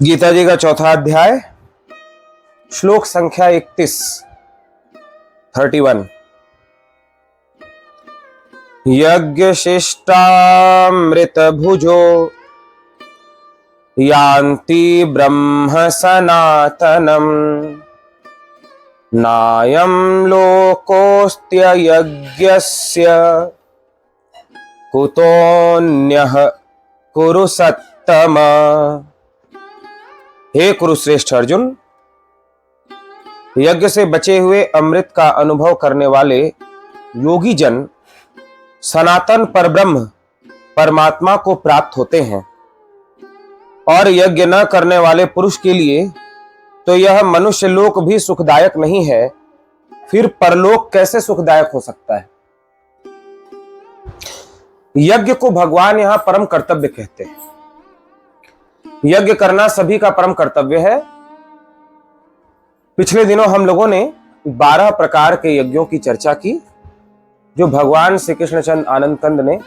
गीता जी का चौथा अध्याय, श्लोक संख्या 31। यज्ञ शिष्टामृत भुजो यान्ति ब्रह्म सनातनम नायं लोकोऽस्त्य यज्ञस्य कुतोऽन्यः कुरु सत्तम। हे कुरुश्रेष्ठ अर्जुन, यज्ञ से बचे हुए अमृत का अनुभव करने वाले योगी जन सनातन परब्रह्म परमात्मा को प्राप्त होते हैं, और यज्ञ न करने वाले पुरुष के लिए तो यह मनुष्य लोक भी सुखदायक नहीं है, फिर परलोक कैसे सुखदायक हो सकता है। यज्ञ को भगवान यहां परम कर्तव्य कहते हैं। यज्ञ करना सभी का परम कर्तव्य है। पिछले दिनों हम लोगों ने 12 प्रकार के यज्ञों की चर्चा की, जो भगवान श्री कृष्णचंद्र आनंद कंद ने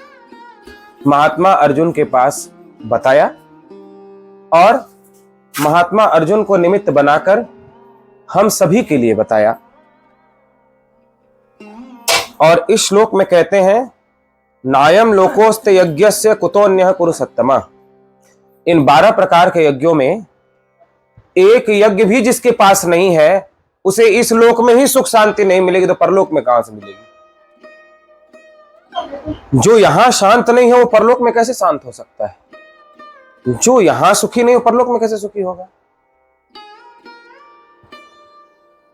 महात्मा अर्जुन के पास बताया, और महात्मा अर्जुन को निमित्त बनाकर हम सभी के लिए बताया। और इस श्लोक में कहते हैं, नायम लोकोस्त यज्ञस्य कुतोन्यः कुरु सत्तमा। इन 12 प्रकार के यज्ञों में एक यज्ञ भी जिसके पास नहीं है, उसे इस लोक में ही सुख शांति नहीं मिलेगी, तो परलोक में कहां से मिलेगी। जो यहां शांत नहीं है वो परलोक में कैसे शांत हो सकता है। जो यहां सुखी नहीं हो परलोक में कैसे सुखी होगा।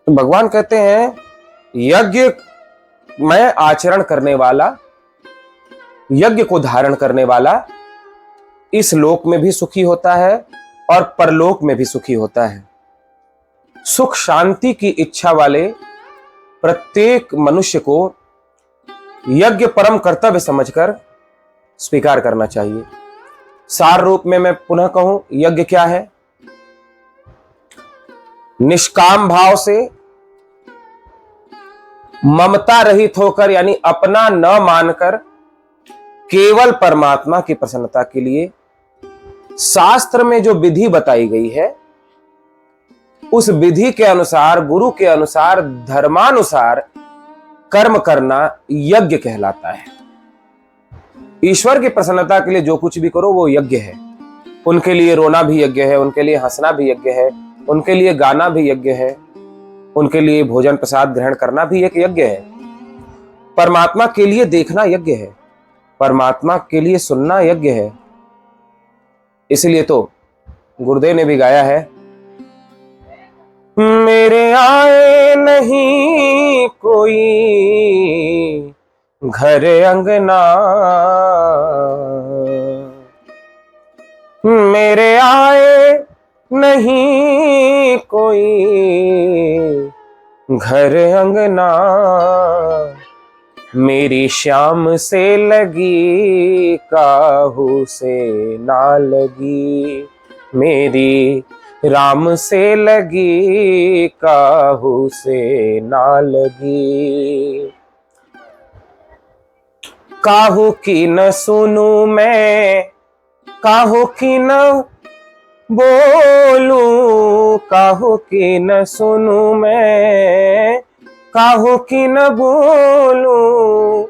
तो भगवान कहते हैं, यज्ञ में आचरण करने वाला, यज्ञ को धारण करने वाला इस लोक में भी सुखी होता है और परलोक में भी सुखी होता है। सुख शांति की इच्छा वाले प्रत्येक मनुष्य को यज्ञ परम कर्तव्य समझकर स्वीकार करना चाहिए। सार रूप में मैं पुनः कहूं, यज्ञ क्या है। निष्काम भाव से, ममता रहित होकर, यानी अपना न मानकर केवल परमात्मा की प्रसन्नता के लिए शास्त्र में जो विधि बताई गई है, उस विधि के अनुसार, गुरु के अनुसार, धर्मानुसार कर्म करना यज्ञ कहलाता है। ईश्वर की प्रसन्नता के लिए जो कुछ भी करो वो यज्ञ है। उनके लिए रोना भी यज्ञ है, उनके लिए हंसना भी यज्ञ है, उनके लिए गाना भी यज्ञ है, उनके लिए भोजन प्रसाद ग्रहण करना भी एक यज्ञ है। परमात्मा के लिए देखना यज्ञ है, परमात्मा के लिए सुनना यज्ञ है। इसलिए तो गुरुदेव ने भी गाया है, मेरे आए नहीं कोई घर अंगना, मेरे आए नहीं कोई घर अंगना, मेरी श्याम से लगी काहू से ना लगी, मेरी राम से लगी काहू से ना लगी। काहू की न सुनूं मैं, काहू की न बोलूं, काहू की न सुनूं मैं, काहू की न बोलूं,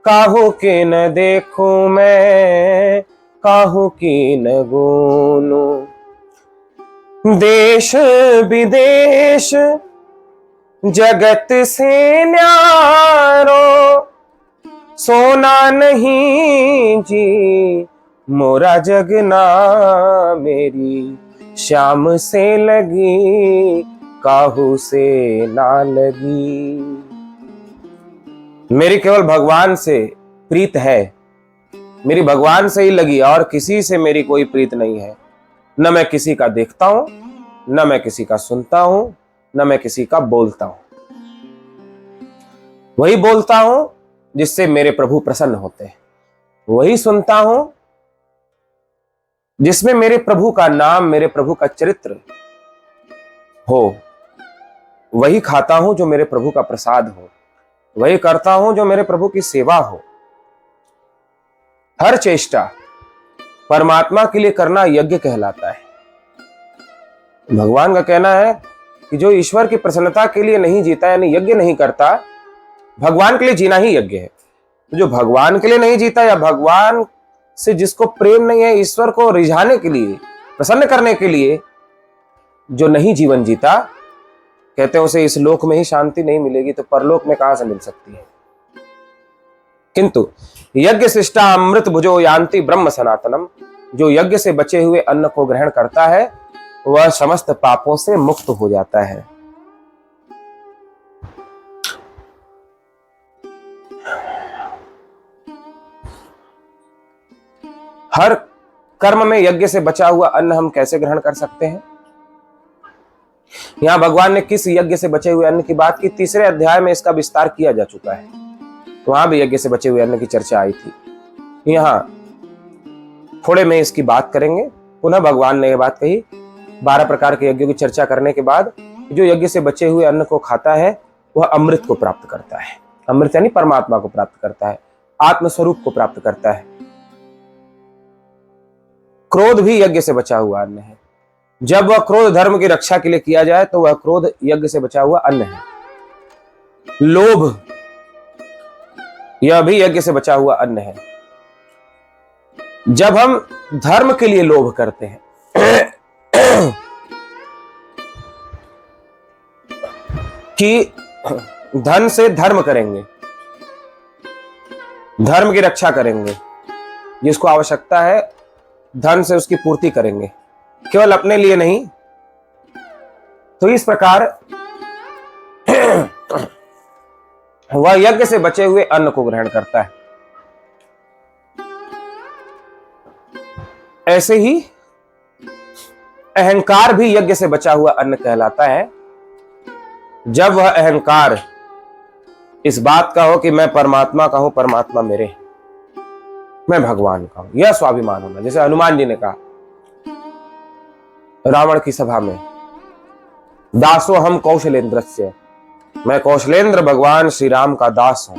काहू की न देखूं मैं, काहू की न गूनूं। देश विदेश जगत से न्यारो, सोना नहीं जी मोरा जगना, मेरी श्याम से लगी काहू से ना लगी। मेरी केवल भगवान से प्रीत है, मेरी भगवान से ही लगी, और किसी से मेरी कोई प्रीत नहीं है। न मैं किसी का देखता हूं, न मैं किसी का सुनता हूं, न मैं किसी का बोलता हूं। वही बोलता हूं जिससे मेरे प्रभु प्रसन्न होते हैं, वही सुनता हूं जिसमें मेरे प्रभु का नाम, मेरे प्रभु का चरित्र हो, वही खाता हूं जो मेरे प्रभु का प्रसाद हो, वही करता हूं जो मेरे प्रभु की सेवा हो। हर चेष्टा परमात्मा के लिए करना यज्ञ कहलाता है। भगवान का कहना है कि जो ईश्वर की प्रसन्नता के लिए नहीं जीता यानी यज्ञ नहीं करता, भगवान के लिए जीना ही यज्ञ है। तो जो भगवान के लिए नहीं जीता या भगवान से जिसको प्रेम नहीं है, ईश्वर को रिझाने के लिए, प्रसन्न करने के लिए जो नहीं जीवन जीता, कहते हैं उसे इस लोक में ही शांति नहीं मिलेगी तो परलोक में कहां से मिल सकती है। किंतु यज्ञ शिष्टा अमृत भुजो यान्ति ब्रह्म सनातनम, जो यज्ञ से बचे हुए अन्न को ग्रहण करता है वह समस्त पापों से मुक्त हो जाता है। हर कर्म में यज्ञ से बचा हुआ अन्न हम कैसे ग्रहण कर सकते हैं? यहां भगवान ने किस यज्ञ से बचे हुए अन्न की बात की, तीसरे अध्याय में इसका विस्तार किया जा चुका है। तो वहां भी यज्ञ से बचे हुए अन्न की चर्चा आई थी। यहां थोड़े में इसकी बात करेंगे। पुनः भगवान ने यह बात कही, 12 प्रकार के यज्ञों की चर्चा करने के बाद जो यज्ञ से बचे हुए अन्न को खाता है वह अमृत को प्राप्त करता है। अमृत यानी परमात्मा को प्राप्त करता है, आत्मस्वरूप को प्राप्त करता है। क्रोध भी यज्ञ से बचा हुआ अन्न है। जब वह क्रोध धर्म की रक्षा के लिए किया जाए तो वह क्रोध यज्ञ से बचा हुआ अन्न है। लोभ यह भी यज्ञ से बचा हुआ अन्न है। जब हम धर्म के लिए लोभ करते हैं कि धन से धर्म करेंगे, धर्म की रक्षा करेंगे, जिसको आवश्यकता है धन से उसकी पूर्ति करेंगे, केवल अपने लिए नहीं, तो इस प्रकार वह यज्ञ से बचे हुए अन्न को ग्रहण करता है। ऐसे ही अहंकार भी यज्ञ से बचा हुआ अन्न कहलाता है। जब वह अहंकार इस बात का हो कि मैं परमात्मा का हूं, परमात्मा मेरे, मैं भगवान का हूं, यह स्वाभिमान होना। जैसे हनुमान जी ने कहा रावण की सभा में, दासो हम कौशलेंद्रस्य, मैं कौशलेंद्र भगवान श्री राम का दास हूं।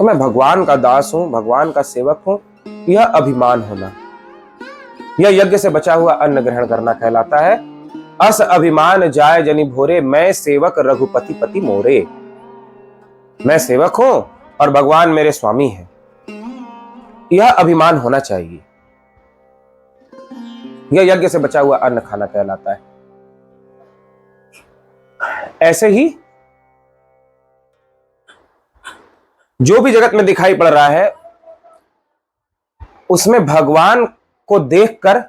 तो मैं भगवान का दास हूं, भगवान का सेवक हूं, यह अभिमान होना, यह यज्ञ से बचा हुआ अन्न ग्रहण करना कहलाता है। अस अभिमान जाय जनि भोरे, मैं सेवक रघुपति पति मोरे, मैं सेवक हूं और भगवान मेरे स्वामी हैं, यह अभिमान होना चाहिए। यह यज्ञ से बचा हुआ अन्न खाना कहलाता है। ऐसे ही जो भी जगत में दिखाई पड़ रहा है उसमें भगवान को देखकर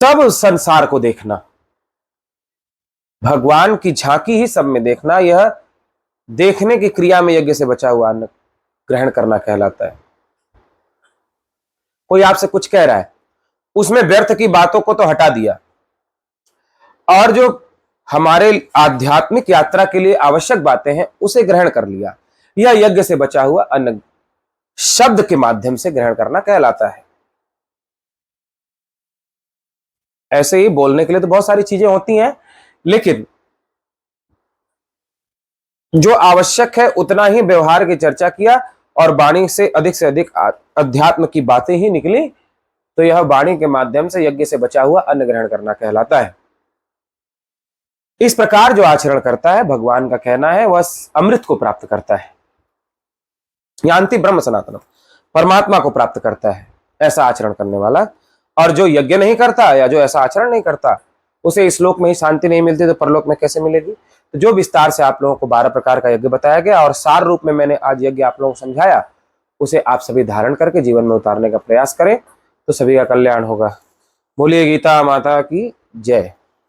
तब संसार को देखना, भगवान की झांकी ही सब में देखना, यह देखने की क्रिया में यज्ञ से बचा हुआ अन्न ग्रहण करना कहलाता है। कोई आपसे कुछ कह रहा है, उसमें व्यर्थ की बातों को तो हटा दिया और जो हमारे आध्यात्मिक यात्रा के लिए आवश्यक बातें हैं उसे ग्रहण कर लिया, यह यज्ञ से बचा हुआ अन्न शब्द के माध्यम से ग्रहण करना कहलाता है। ऐसे ही बोलने के लिए तो बहुत सारी चीजें होती हैं, लेकिन जो आवश्यक है उतना ही व्यवहार की चर्चा किया और वाणी से अधिक अध्यात्म की बातें ही निकली, तो यह वाणी के माध्यम से यज्ञ से बचा हुआ अन्न ग्रहण करना कहलाता है। इस प्रकार जो आचरण करता है, भगवान का कहना है, वह अमृत को प्राप्त करता है, यान्ति ब्रह्म सनातनम, परमात्मा को प्राप्त करता है ऐसा आचरण करने वाला। और जो यज्ञ नहीं करता या जो ऐसा आचरण नहीं करता उसे इस लोक में ही शांति नहीं मिलती तो परलोक में कैसे मिलेगी। तो जो विस्तार से आप लोगों को 12 प्रकार का यज्ञ बताया गया और सार रूप में मैंने आज यज्ञ आप लोगों को समझाया, उसे आप सभी धारण करके जीवन में उतारने का प्रयास करें तो सभी का कल्याण होगा। बोलिए गीता माता की जय।